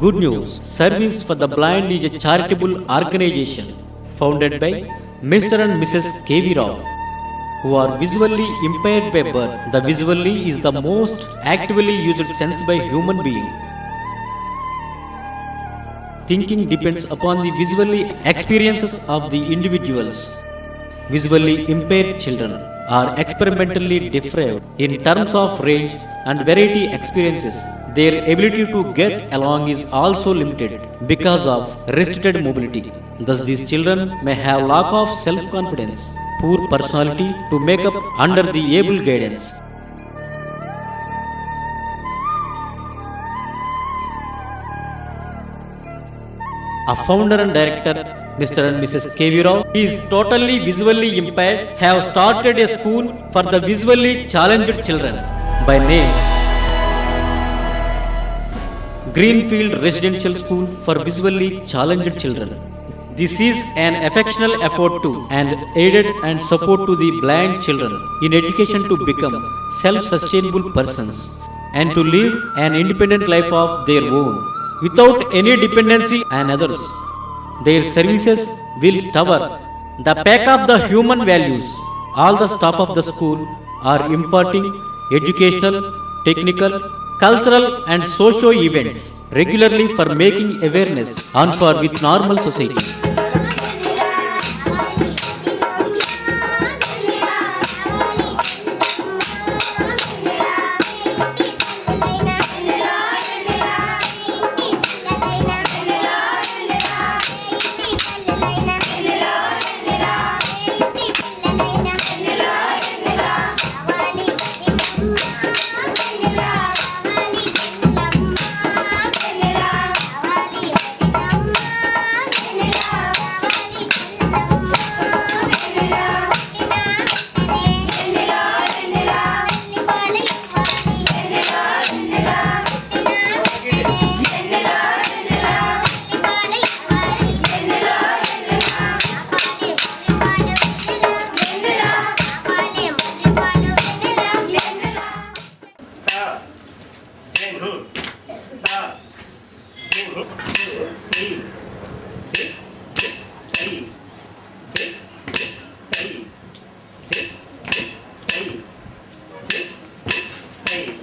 Good news! Service for the Blind is a charitable organization founded by Mr. and Mrs. K.V. Rao, who are visually impaired by birth. The visually is the most actively used sense by human being. Thinking depends upon the visually experiences of the individuals. Visually impaired children are experimentally deprived in terms of range and variety experiences. Their ability to get along is also limited because of restricted mobility. Thus, these children may have lack of self-confidence, poor personality to make up under the able guidance. A founder and director, Mr. and Mrs. K.V. Rao, is totally visually impaired, have started a school for the visually challenged children by name Greenfield Residential School for Visually Challenged Children. This is an affectionate effort to and aided and support to the blind children in education to become self-sustainable persons and to live an independent life of their own without any dependency on others. Their services will cover the pack of the human values. All the staff of the school are imparting educational, technical, cultural and socio events regularly for making awareness on par with normal society.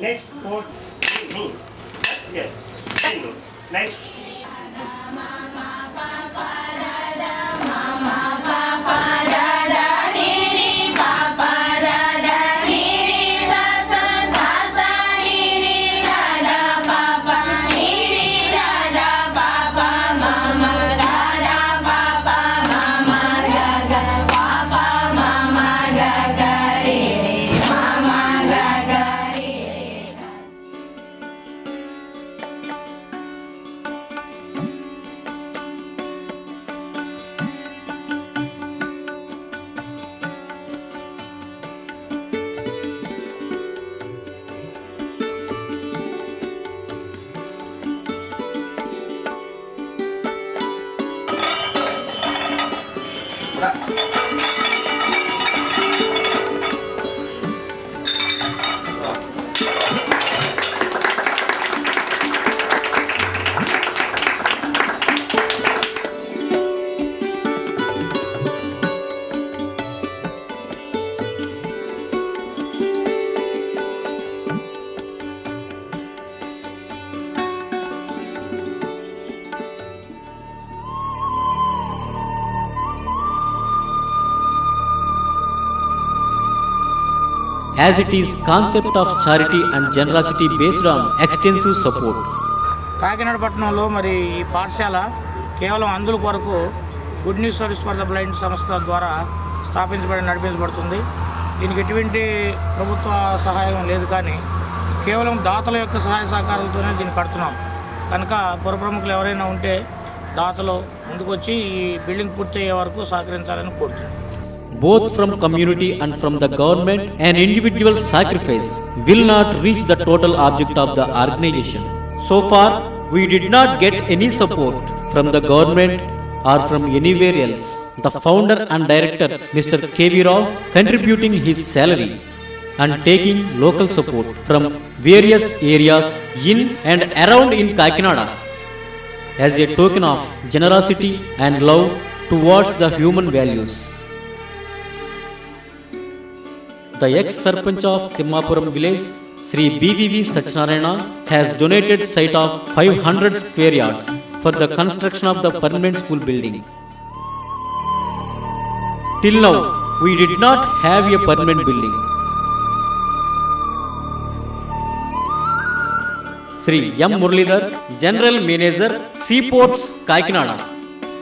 Next, four, yes, next. As it is concept of charity and generosity based on extensive support. Kakinada పట్టణంలో మరి ఈ పాఠశాల కేవలం అందుల కొరకు good news service for the blind సంస్థ ద్వారా స్థాపించబడి నడిపించబడుతుంది. దీనికి ఎటువంటి ప్రభుత్వ సహాయం లేదు, కానీ కేవలం దాతల యొక్క సహాయ సహకారాలతోనే దీన్ని కడుతున్నాం. కనుక పుర ప్రముఖులు ఎవరైనా ఉంటే దాతలు ముందుకొచ్చి ఈ బిల్డింగ్ పూర్తయ్యే వరకు సహకరించాలని కోరుతున్నాం. Both from community and from the government, an individual sacrifice will not reach the total object of the organization. So far, we did not get any support from the government or from anywhere else. The founder and director, Mr. K.V. Rao, contributing his salary and taking local support from various areas in and around in Kakinada as a token of generosity and love towards the human values. The ex-Sarpanch of Timmapuram village, Sri BVV Satyanarayana, has donated site of 500 square yards for the construction of the permanent school building. Till now, we did not have a permanent building. Sri M. Muralidhar, General Manager, Seaports, Kakinada.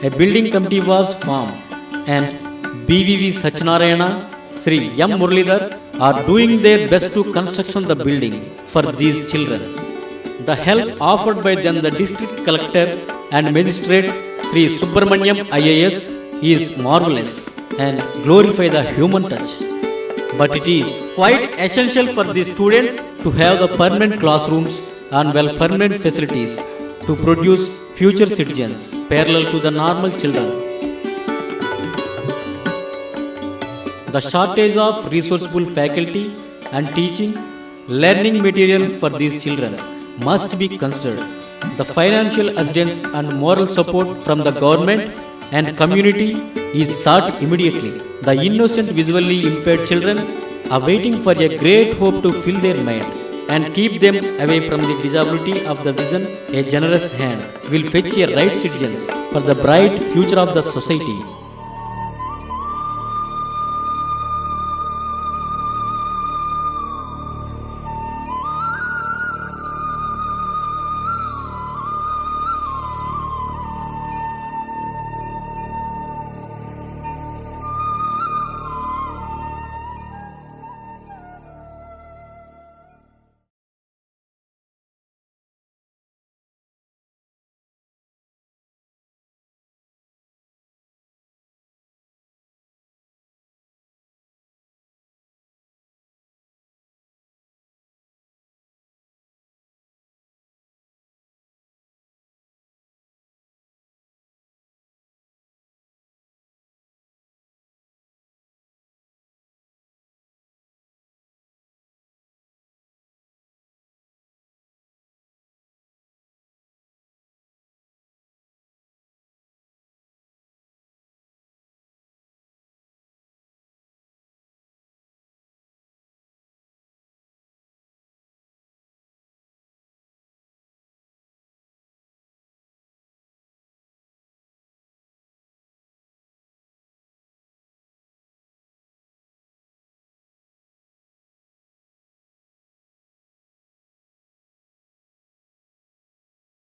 A building committee was formed and BVV Satyanarayana, Sri M. Muralidhar are doing their best to construction the building for these children. The help offered by them the district collector and magistrate Sri Subramaniam IAS is marvelous and glorify the human touch. But it is quite essential for the students to have the permanent classrooms and well permanent facilities to produce future citizens parallel to the normal children. The shortage of resourceful faculty and teaching, learning material for these children must be considered. The financial assistance and moral support from the government and community is sought immediately. The innocent visually impaired children are waiting for a great hope to fill their mind and keep them away from the disability of the vision. A generous hand will fetch a right citizens for the bright future of the society.